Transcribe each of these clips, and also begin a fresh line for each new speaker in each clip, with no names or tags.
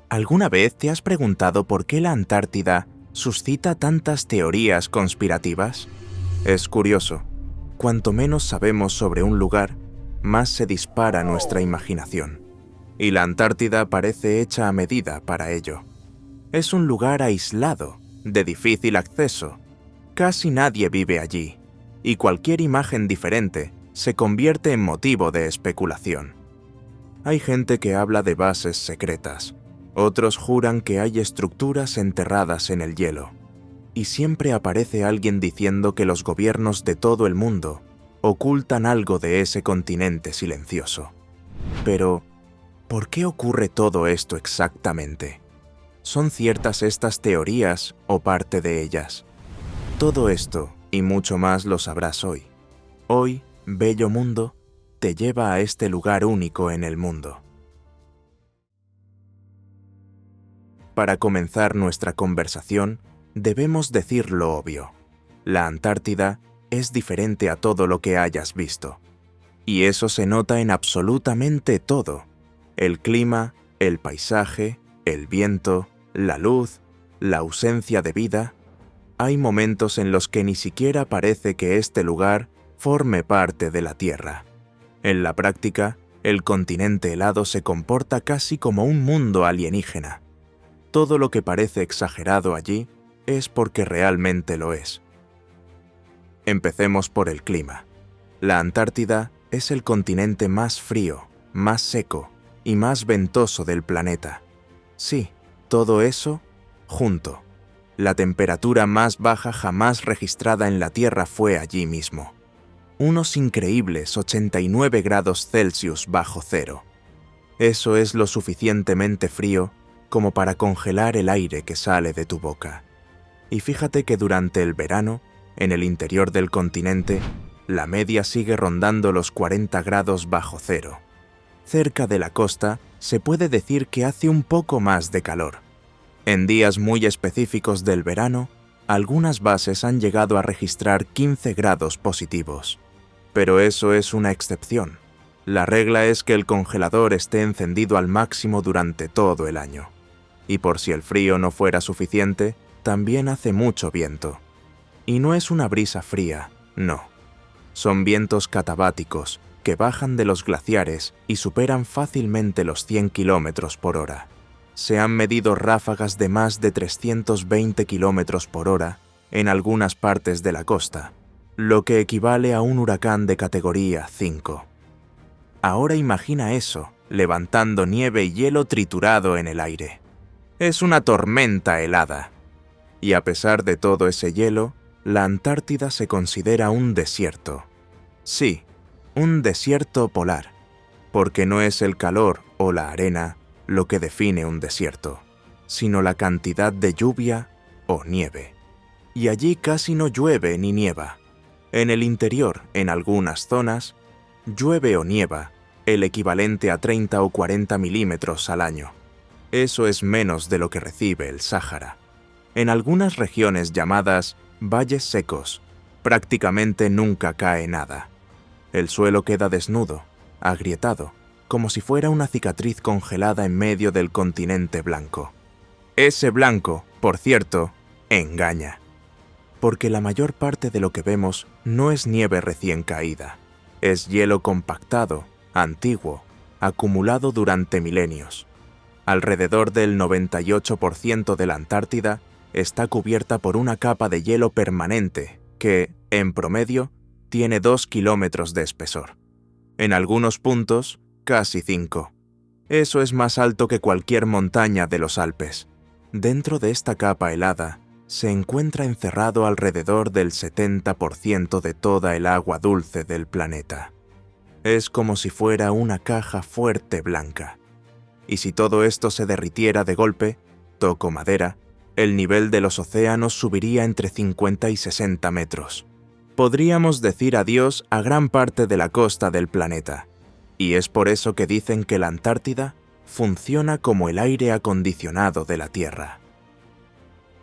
¿Alguna vez te has preguntado por qué la Antártida suscita tantas teorías conspirativas? Es curioso. Cuanto menos sabemos sobre un lugar, más se dispara nuestra imaginación. Y la Antártida parece hecha a medida para ello. Es un lugar aislado, de difícil acceso. Casi nadie vive allí, y cualquier imagen diferente se convierte en motivo de especulación. Hay gente que habla de bases secretas. Otros juran que hay estructuras enterradas en el hielo. Y siempre aparece alguien diciendo que los gobiernos de todo el mundo ocultan algo de ese continente silencioso. Pero, ¿por qué ocurre todo esto exactamente? ¿Son ciertas estas teorías o parte de ellas? Todo esto y mucho más lo sabrás hoy. Hoy, Bello Mundo te lleva a este lugar único en el mundo. Para comenzar nuestra conversación, debemos decir lo obvio. La Antártida es diferente a todo lo que hayas visto. Y eso se nota en absolutamente todo. El clima, el paisaje, el viento, la luz, la ausencia de vida. Hay momentos en los que ni siquiera parece que este lugar forme parte de la Tierra. En la práctica, el continente helado se comporta casi como un mundo alienígena. Todo lo que parece exagerado allí es porque realmente lo es. Empecemos por el clima. La Antártida es el continente más frío, más seco y más ventoso del planeta. Sí, todo eso junto. La temperatura más baja jamás registrada en la Tierra fue allí mismo. Unos increíbles 89 grados Celsius bajo cero. Eso es lo suficientemente frío como para congelar el aire que sale de tu boca. Y fíjate que durante el verano, en el interior del continente, la media sigue rondando los 40 grados bajo cero. Cerca de la costa, se puede decir que hace un poco más de calor. En días muy específicos del verano, algunas bases han llegado a registrar 15 grados positivos. Pero eso es una excepción. La regla es que el congelador esté encendido al máximo durante todo el año. Y por si el frío no fuera suficiente, también hace mucho viento. Y no es una brisa fría, no. Son vientos catabáticos que bajan de los glaciares y superan fácilmente los 100 kilómetros por hora. Se han medido ráfagas de más de 320 kilómetros por hora en algunas partes de la costa, lo que equivale a un huracán de categoría 5. Ahora imagina eso, levantando nieve y hielo triturado en el aire. Es una tormenta helada. Y a pesar de todo ese hielo, la Antártida se considera un desierto. Sí, un desierto polar, porque no es el calor o la arena lo que define un desierto, sino la cantidad de lluvia o nieve. Y allí casi no llueve ni nieva. En el interior, en algunas zonas, llueve o nieva el equivalente a 30 o 40 milímetros al año. Eso es menos de lo que recibe el Sáhara. En algunas regiones llamadas valles secos, prácticamente nunca cae nada. El suelo queda desnudo, agrietado, como si fuera una cicatriz congelada en medio del continente blanco. Ese blanco, por cierto, engaña. Porque la mayor parte de lo que vemos no es nieve recién caída. Es hielo compactado, antiguo, acumulado durante milenios. Alrededor del 98% de la Antártida está cubierta por una capa de hielo permanente que, en promedio, tiene 2 kilómetros de espesor. En algunos puntos, casi 5. Eso es más alto que cualquier montaña de los Alpes. Dentro de esta capa helada, se encuentra encerrado alrededor del 70% de toda el agua dulce del planeta. Es como si fuera una caja fuerte blanca. Y si todo esto se derritiera de golpe, toco madera, el nivel de los océanos subiría entre 50 y 60 metros. Podríamos decir adiós a gran parte de la costa del planeta. Y es por eso que dicen que la Antártida funciona como el aire acondicionado de la Tierra.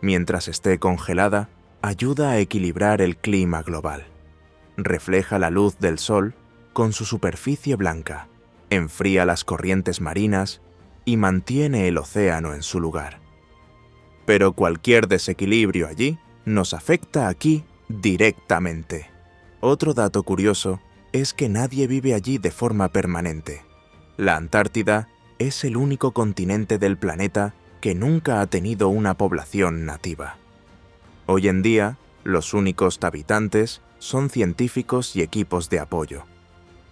Mientras esté congelada, ayuda a equilibrar el clima global. Refleja la luz del sol con su superficie blanca, enfría las corrientes marinas y mantiene el océano en su lugar. Pero cualquier desequilibrio allí nos afecta aquí directamente. Otro dato curioso es que nadie vive allí de forma permanente. La Antártida es el único continente del planeta que nunca ha tenido una población nativa. Hoy en día, los únicos habitantes son científicos y equipos de apoyo.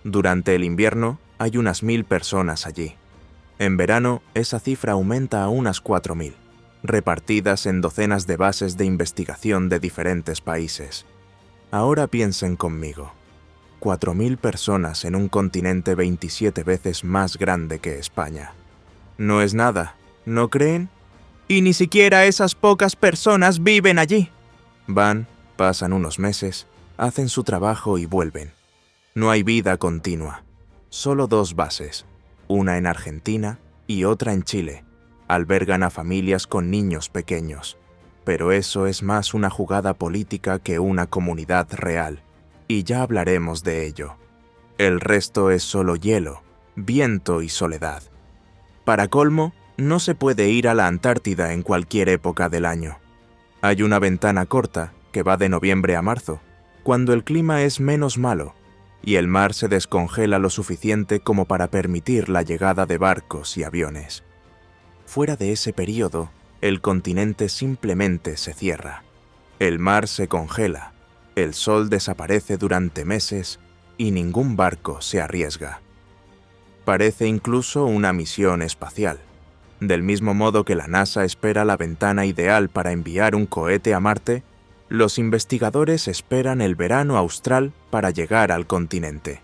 Durante el invierno hay unas 1000 personas allí. En verano, esa cifra aumenta a unas 4000, repartidas en docenas de bases de investigación de diferentes países. Ahora piensen conmigo. 4000 personas en un continente 27 veces más grande que España. No es nada, ¿no creen? Y ni siquiera esas pocas personas viven allí. Van, pasan unos meses, hacen su trabajo y vuelven. No hay vida continua. Solo 2 bases, una en Argentina y otra en Chile, albergan a familias con niños pequeños. Pero eso es más una jugada política que una comunidad real, y ya hablaremos de ello. El resto es solo hielo, viento y soledad. Para colmo, no se puede ir a la Antártida en cualquier época del año. Hay una ventana corta, que va de noviembre a marzo, cuando el clima es menos malo, y el mar se descongela lo suficiente como para permitir la llegada de barcos y aviones. Fuera de ese período, el continente simplemente se cierra. El mar se congela, el sol desaparece durante meses y ningún barco se arriesga. Parece incluso una misión espacial. Del mismo modo que la NASA espera la ventana ideal para enviar un cohete a Marte, los investigadores esperan el verano austral para llegar al continente.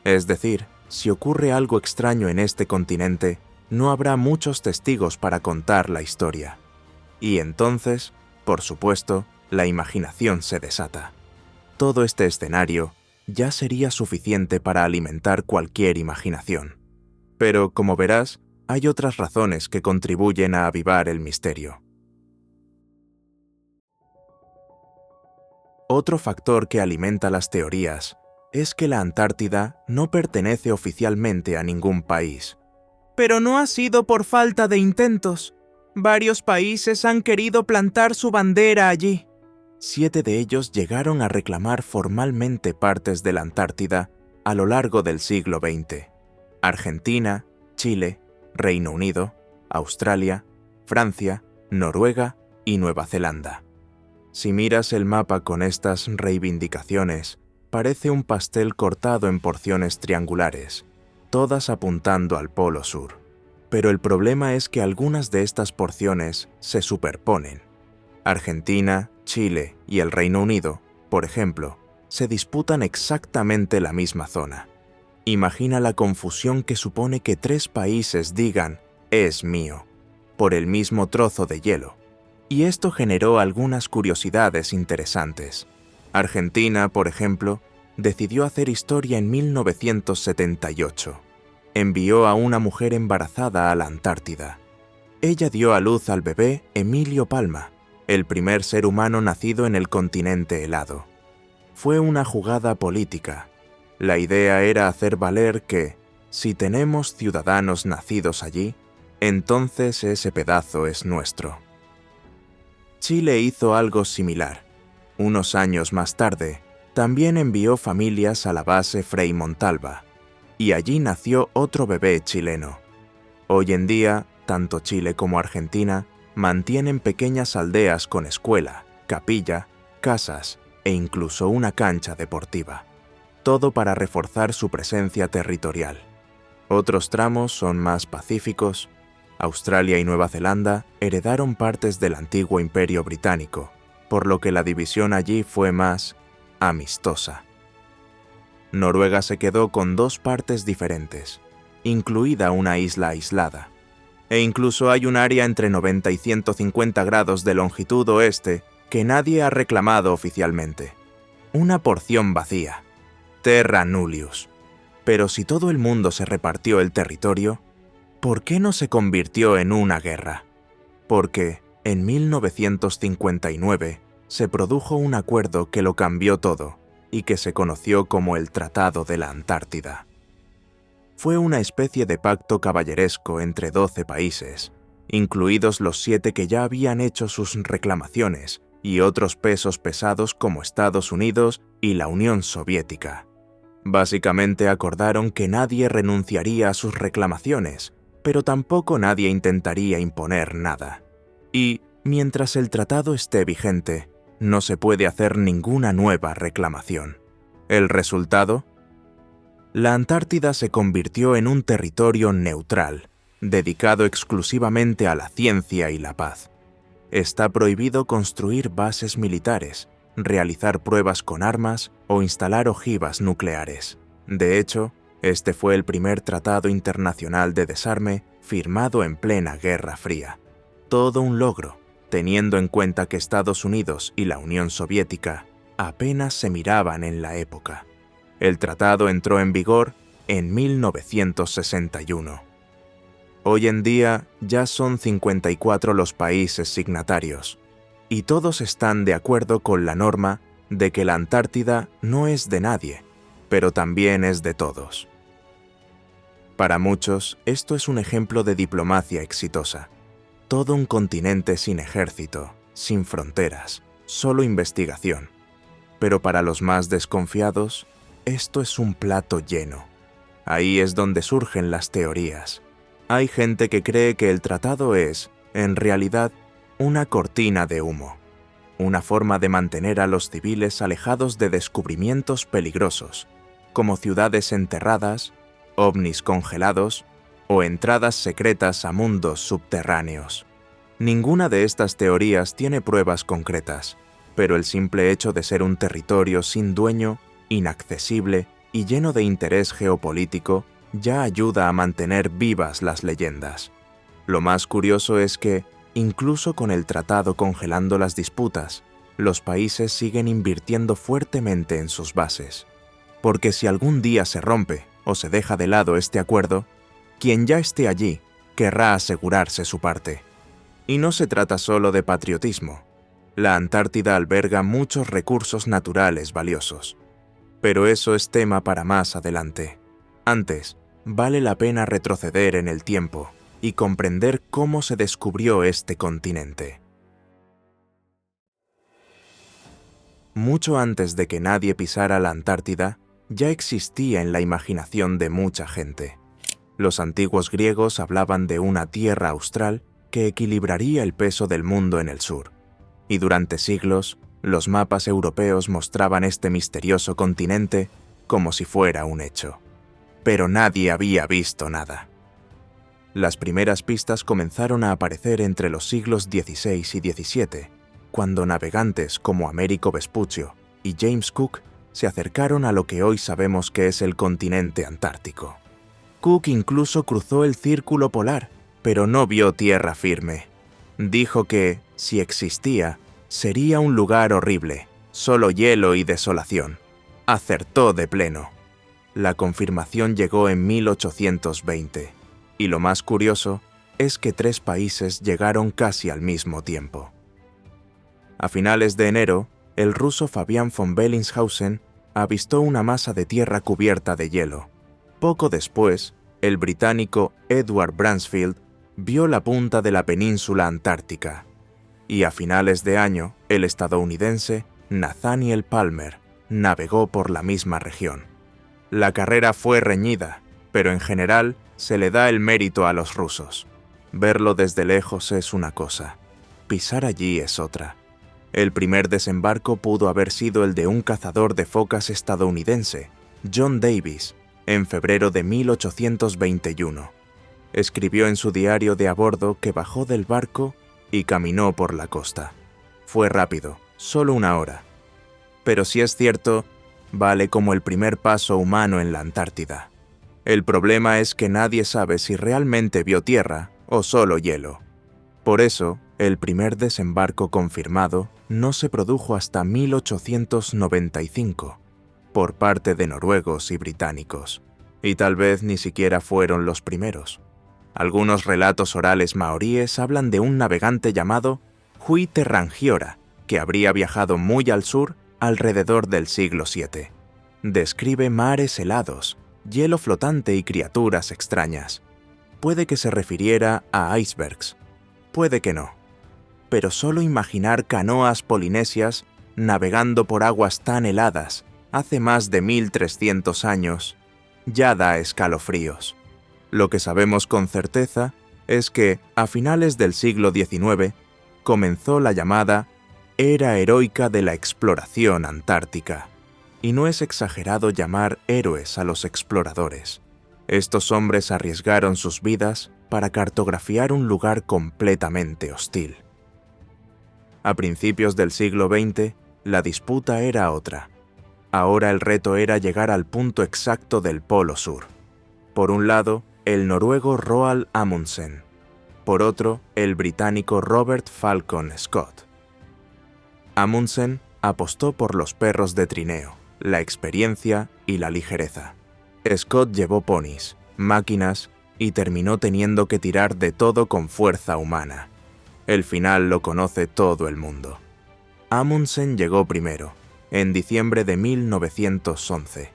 Es decir, si ocurre algo extraño en este continente, no habrá muchos testigos para contar la historia. Y entonces, por supuesto, la imaginación se desata. Todo este escenario ya sería suficiente para alimentar cualquier imaginación. Pero, como verás, hay otras razones que contribuyen a avivar el misterio. Otro factor que alimenta las teorías es que la Antártida no pertenece oficialmente a ningún país. Pero no ha sido por falta de intentos. Varios países han querido plantar su bandera allí. 7 de ellos llegaron a reclamar formalmente partes de la Antártida a lo largo del siglo XX. Argentina, Chile, Reino Unido, Australia, Francia, Noruega y Nueva Zelanda. Si miras el mapa con estas reivindicaciones, parece un pastel cortado en porciones triangulares, todas apuntando al Polo Sur. Pero el problema es que algunas de estas porciones se superponen. Argentina, Chile y el Reino Unido, por ejemplo, se disputan exactamente la misma zona. Imagina la confusión que supone que 3 países digan «es mío», por el mismo trozo de hielo. Y esto generó algunas curiosidades interesantes. Argentina, por ejemplo, decidió hacer historia en 1978. Envió a una mujer embarazada a la Antártida. Ella dio a luz al bebé Emilio Palma, el primer ser humano nacido en el continente helado. Fue una jugada política. La idea era hacer valer que, si tenemos ciudadanos nacidos allí, entonces ese pedazo es nuestro. Chile hizo algo similar. Unos años más tarde, también envió familias a la base Frei Montalva, y allí nació otro bebé chileno. Hoy en día, tanto Chile como Argentina mantienen pequeñas aldeas con escuela, capilla, casas e incluso una cancha deportiva. Todo para reforzar su presencia territorial. Otros tramos son más pacíficos. Australia y Nueva Zelanda heredaron partes del antiguo Imperio Británico, por lo que la división allí fue más amistosa. Noruega se quedó con 2 partes diferentes, incluida una isla aislada. E incluso hay un área entre 90 y 150 grados de longitud oeste que nadie ha reclamado oficialmente. Una porción vacía. Terra nullius. Pero si todo el mundo se repartió el territorio, ¿por qué no se convirtió en una guerra? Porque, en 1959, se produjo un acuerdo que lo cambió todo y que se conoció como el Tratado de la Antártida. Fue una especie de pacto caballeresco entre 12 países, incluidos los 7 que ya habían hecho sus reclamaciones y otros pesos pesados como Estados Unidos y la Unión Soviética. Básicamente acordaron que nadie renunciaría a sus reclamaciones, pero tampoco nadie intentaría imponer nada. Y, mientras el tratado esté vigente, no se puede hacer ninguna nueva reclamación. ¿El resultado? La Antártida se convirtió en un territorio neutral, dedicado exclusivamente a la ciencia y la paz. Está prohibido construir bases militares, realizar pruebas con armas o instalar ojivas nucleares. De hecho, este fue el primer tratado internacional de desarme firmado en plena Guerra Fría. Todo un logro, teniendo en cuenta que Estados Unidos y la Unión Soviética apenas se miraban en la época. El tratado entró en vigor en 1961. Hoy en día ya son 54 los países signatarios, y todos están de acuerdo con la norma de que la Antártida no es de nadie, pero también es de todos. Para muchos, esto es un ejemplo de diplomacia exitosa. Todo un continente sin ejército, sin fronteras, solo investigación. Pero para los más desconfiados, esto es un plato lleno. Ahí es donde surgen las teorías. Hay gente que cree que el tratado es, en realidad, una cortina de humo, una forma de mantener a los civiles alejados de descubrimientos peligrosos, como ciudades enterradas, ovnis congelados o entradas secretas a mundos subterráneos. Ninguna de estas teorías tiene pruebas concretas, pero el simple hecho de ser un territorio sin dueño, inaccesible y lleno de interés geopolítico ya ayuda a mantener vivas las leyendas. Lo más curioso es que, incluso con el tratado congelando las disputas, los países siguen invirtiendo fuertemente en sus bases. Porque si algún día se rompe o se deja de lado este acuerdo, quien ya esté allí querrá asegurarse su parte. Y no se trata solo de patriotismo. La Antártida alberga muchos recursos naturales valiosos. Pero eso es tema para más adelante. Antes, vale la pena retroceder en el tiempo y comprender cómo se descubrió este continente. Mucho antes de que nadie pisara la Antártida, ya existía en la imaginación de mucha gente. Los antiguos griegos hablaban de una tierra austral que equilibraría el peso del mundo en el sur, y durante siglos, los mapas europeos mostraban este misterioso continente como si fuera un hecho. Pero nadie había visto nada. Las primeras pistas comenzaron a aparecer entre los siglos XVI y XVII, cuando navegantes como Américo Vespuccio y James Cook se acercaron a lo que hoy sabemos que es el continente antártico. Cook incluso cruzó el círculo polar, pero no vio tierra firme. Dijo que, si existía, sería un lugar horrible, solo hielo y desolación. Acertó de pleno. La confirmación llegó en 1820, y lo más curioso es que 3 países llegaron casi al mismo tiempo. A finales de enero, el ruso Fabian von Bellingshausen avistó una masa de tierra cubierta de hielo. Poco después, el británico Edward Bransfield vio la punta de la península antártica. Y a finales de año, el estadounidense Nathaniel Palmer navegó por la misma región. La carrera fue reñida, pero en general se le da el mérito a los rusos. Verlo desde lejos es una cosa, pisar allí es otra. El primer desembarco pudo haber sido el de un cazador de focas estadounidense, John Davis, en febrero de 1821. Escribió en su diario de a bordo que bajó del barco y caminó por la costa. Fue rápido, solo 1 hora. Pero si es cierto, vale como el primer paso humano en la Antártida. El problema es que nadie sabe si realmente vio tierra o solo hielo. Por eso, el primer desembarco confirmado no se produjo hasta 1895, por parte de noruegos y británicos, y tal vez ni siquiera fueron los primeros. Algunos relatos orales maoríes hablan de un navegante llamado Hui te Rangiora, que habría viajado muy al sur alrededor del siglo VII. Describe mares helados, hielo flotante y criaturas extrañas. Puede que se refiriera a icebergs, puede que no. Pero solo imaginar canoas polinesias navegando por aguas tan heladas hace más de 1300 años ya da escalofríos. Lo que sabemos con certeza es que, a finales del siglo XIX, comenzó la llamada Era Heroica de la Exploración Antártica. Y no es exagerado llamar héroes a los exploradores. Estos hombres arriesgaron sus vidas para cartografiar un lugar completamente hostil. A principios del siglo XX, la disputa era otra. Ahora el reto era llegar al punto exacto del Polo Sur. Por un lado, el noruego Roald Amundsen. Por otro, el británico Robert Falcon Scott. Amundsen apostó por los perros de trineo, la experiencia y la ligereza. Scott llevó ponis, máquinas y terminó teniendo que tirar de todo con fuerza humana. El final lo conoce todo el mundo. Amundsen llegó primero, en diciembre de 1911.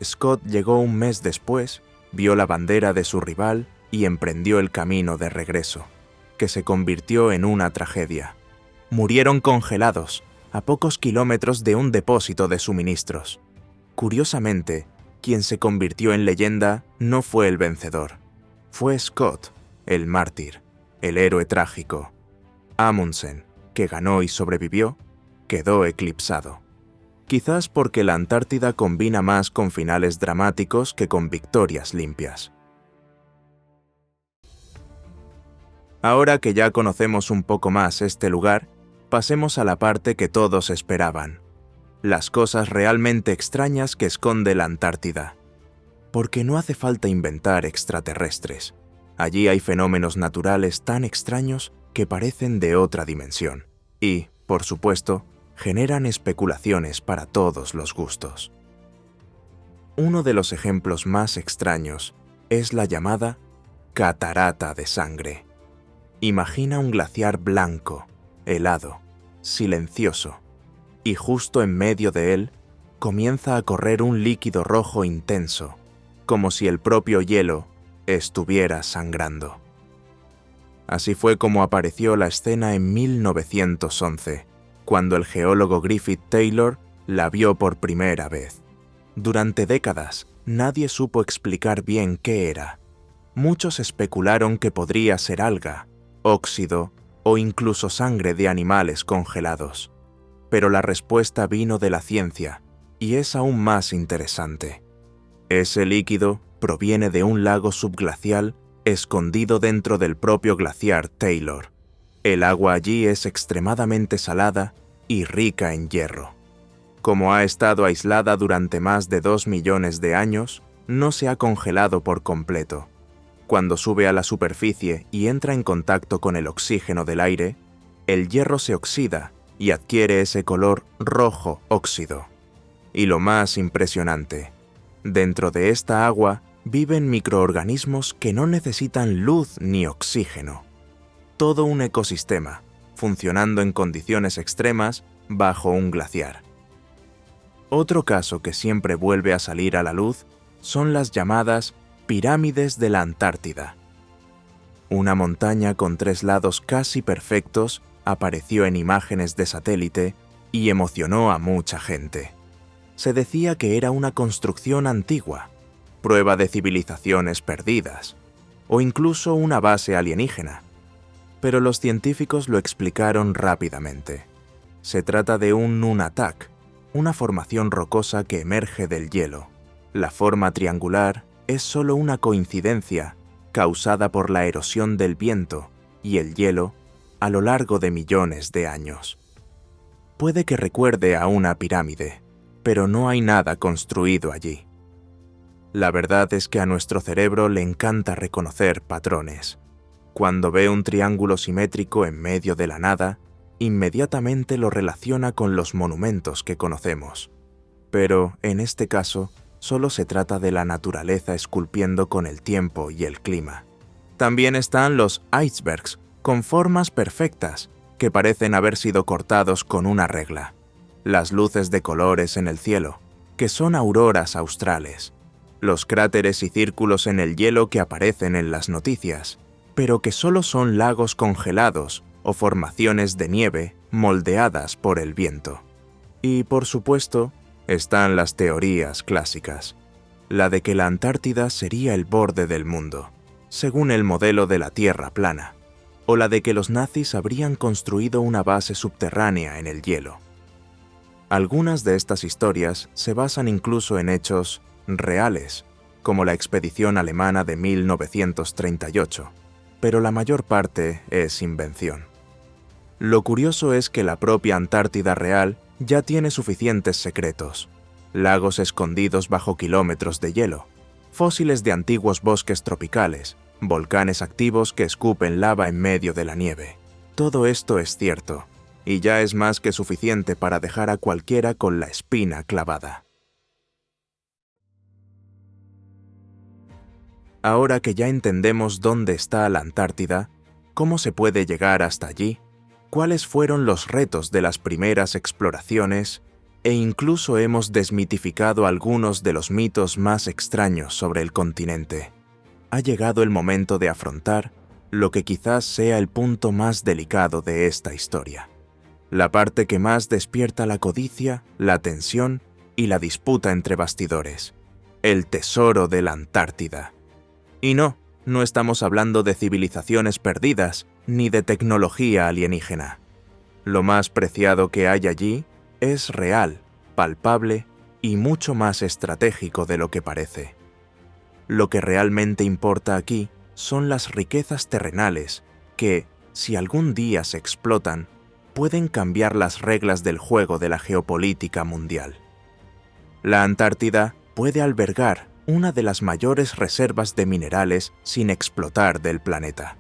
Scott llegó un mes después, vio la bandera de su rival y emprendió el camino de regreso, que se convirtió en una tragedia. Murieron congelados, a pocos kilómetros de un depósito de suministros. Curiosamente, quien se convirtió en leyenda no fue el vencedor. Fue Scott, el mártir, el héroe trágico. Amundsen, que ganó y sobrevivió, quedó eclipsado. Quizás porque la Antártida combina más con finales dramáticos que con victorias limpias. Ahora que ya conocemos un poco más este lugar, pasemos a la parte que todos esperaban. Las cosas realmente extrañas que esconde la Antártida. Porque no hace falta inventar extraterrestres. Allí hay fenómenos naturales tan extraños que parecen de otra dimensión. Y, por supuesto, generan especulaciones para todos los gustos. Uno de los ejemplos más extraños es la llamada catarata de sangre. Imagina un glaciar blanco, helado, silencioso, y justo en medio de él comienza a correr un líquido rojo intenso, como si el propio hielo estuviera sangrando. Así fue como apareció la escena en 1911, cuando el geólogo Griffith Taylor la vio por primera vez. Durante décadas, nadie supo explicar bien qué era. Muchos especularon que podría ser alga, óxido o incluso sangre de animales congelados. Pero la respuesta vino de la ciencia, y es aún más interesante. Ese líquido proviene de un lago subglacial escondido dentro del propio glaciar Taylor. El agua allí es extremadamente salada y rica en hierro. Como ha estado aislada durante más de 2 millones de años, no se ha congelado por completo. Cuando sube a la superficie y entra en contacto con el oxígeno del aire, el hierro se oxida y adquiere ese color rojo óxido. Y lo más impresionante, dentro de esta agua viven microorganismos que no necesitan luz ni oxígeno. Todo un ecosistema, funcionando en condiciones extremas bajo un glaciar. Otro caso que siempre vuelve a salir a la luz son las llamadas pirámides de la Antártida. Una montaña con 3 lados casi perfectos apareció en imágenes de satélite y emocionó a mucha gente. Se decía que era una construcción antigua, prueba de civilizaciones perdidas, o incluso una base alienígena. Pero los científicos lo explicaron rápidamente. Se trata de un nunatak, una formación rocosa que emerge del hielo. La forma triangular es solo una coincidencia causada por la erosión del viento y el hielo a lo largo de millones de años. Puede que recuerde a una pirámide, pero no hay nada construido allí. La verdad es que a nuestro cerebro le encanta reconocer patrones. Cuando ve un triángulo simétrico en medio de la nada, inmediatamente lo relaciona con los monumentos que conocemos. Pero, en este caso, solo se trata de la naturaleza esculpiendo con el tiempo y el clima. También están los icebergs, con formas perfectas, que parecen haber sido cortados con una regla. Las luces de colores en el cielo, que son auroras australes. los cráteres y círculos en el hielo que aparecen en las noticias, pero que solo son lagos congelados o formaciones de nieve moldeadas por el viento. Y, por supuesto, están las teorías clásicas, la de que la Antártida sería el borde del mundo, según el modelo de la Tierra plana, o la de que los nazis habrían construido una base subterránea en el hielo. Algunas de estas historias se basan incluso en hechos reales, como la expedición alemana de 1938, pero la mayor parte es invención. Lo curioso es que la propia Antártida real ya tiene suficientes secretos: lagos escondidos bajo kilómetros de hielo, fósiles de antiguos bosques tropicales, volcanes activos que escupen lava en medio de la nieve. Todo esto es cierto, y ya es más que suficiente para dejar a cualquiera con la espina clavada. Ahora que ya entendemos dónde está la Antártida, cómo se puede llegar hasta allí, cuáles fueron los retos de las primeras exploraciones, e incluso hemos desmitificado algunos de los mitos más extraños sobre el continente, ha llegado el momento de afrontar lo que quizás sea el punto más delicado de esta historia, la parte que más despierta la codicia, la tensión y la disputa entre bastidores: el tesoro de la Antártida. Y no estamos hablando de civilizaciones perdidas ni de tecnología alienígena. Lo más preciado que hay allí es real, palpable y mucho más estratégico de lo que parece. Lo que realmente importa aquí son las riquezas terrenales que, si algún día se explotan, pueden cambiar las reglas del juego de la geopolítica mundial. La Antártida puede albergar una de las mayores reservas de minerales sin explotar del planeta.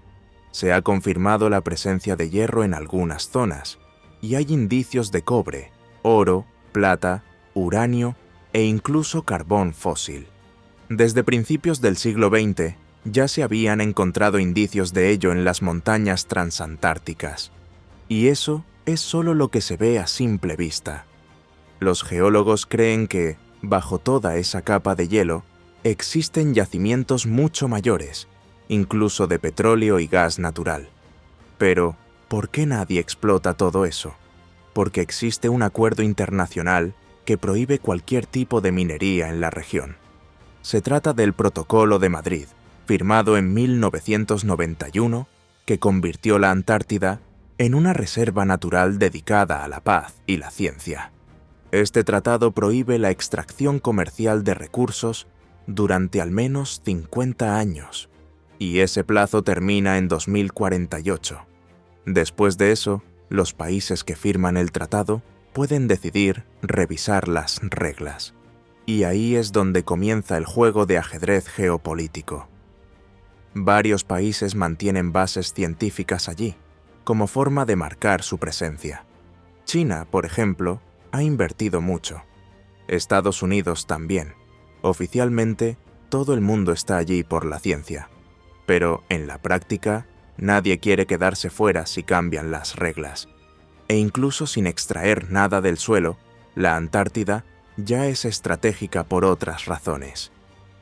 Se ha confirmado la presencia de hierro en algunas zonas, y hay indicios de cobre, oro, plata, uranio e incluso carbón fósil. Desde principios del siglo XX ya se habían encontrado indicios de ello en las montañas transantárticas. Y eso es solo lo que se ve a simple vista. Los geólogos creen que, bajo toda esa capa de hielo, existen yacimientos mucho mayores, incluso de petróleo y gas natural. Pero, ¿por qué nadie explota todo eso? Porque existe un acuerdo internacional que prohíbe cualquier tipo de minería en la región. Se trata del Protocolo de Madrid, firmado en 1991, que convirtió la Antártida en una reserva natural dedicada a la paz y la ciencia. Este tratado prohíbe la extracción comercial de recursos durante al menos 50 años, y ese plazo termina en 2048. Después de eso, los países que firman el tratado pueden decidir revisar las reglas. Y ahí es donde comienza el juego de ajedrez geopolítico. Varios países mantienen bases científicas allí, como forma de marcar su presencia. China, por ejemplo, ha invertido mucho. Estados Unidos también. Oficialmente, todo el mundo está allí por la ciencia. Pero, en la práctica, nadie quiere quedarse fuera si cambian las reglas. E incluso sin extraer nada del suelo, la Antártida ya es estratégica por otras razones.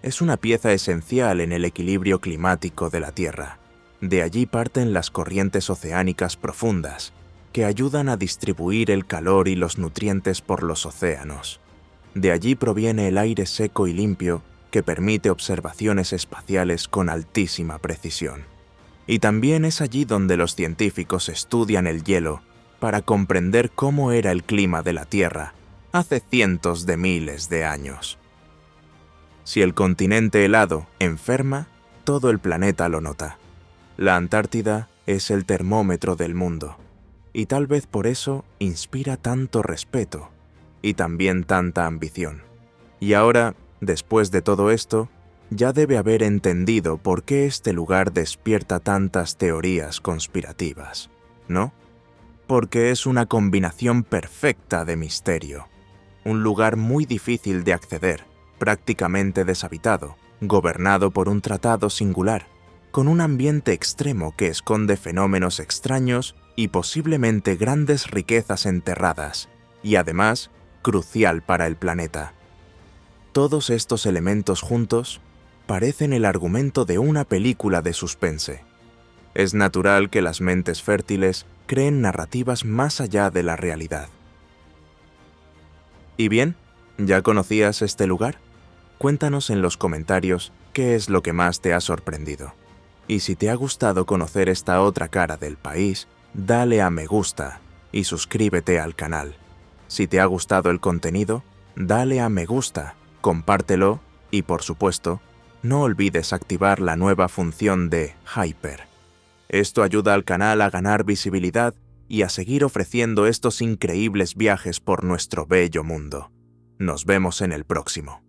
Es una pieza esencial en el equilibrio climático de la Tierra. De allí parten las corrientes oceánicas profundas, que ayudan a distribuir el calor y los nutrientes por los océanos. De allí proviene el aire seco y limpio que permite observaciones espaciales con altísima precisión. Y también es allí donde los científicos estudian el hielo para comprender cómo era el clima de la Tierra hace cientos de miles de años. Si el continente helado enferma, todo el planeta lo nota. La Antártida es el termómetro del mundo, y tal vez por eso inspira tanto respeto y también tanta ambición. Y ahora, después de todo esto, ya debe haber entendido por qué este lugar despierta tantas teorías conspirativas, ¿no? Porque es una combinación perfecta de misterio. Un lugar muy difícil de acceder, prácticamente deshabitado, gobernado por un tratado singular, con un ambiente extremo que esconde fenómenos extraños y posiblemente grandes riquezas enterradas, y además, crucial para el planeta. Todos estos elementos juntos parecen el argumento de una película de suspense. Es natural que las mentes fértiles creen narrativas más allá de la realidad. ¿Y bien? ¿Ya conocías este lugar? Cuéntanos en los comentarios qué es lo que más te ha sorprendido. Y si te ha gustado conocer esta otra cara del país, dale a me gusta y suscríbete al canal. Si te ha gustado el contenido, dale a me gusta, compártelo y, por supuesto, no olvides activar la nueva función de Hyper. Esto ayuda al canal a ganar visibilidad y a seguir ofreciendo estos increíbles viajes por nuestro bello mundo. Nos vemos en el próximo.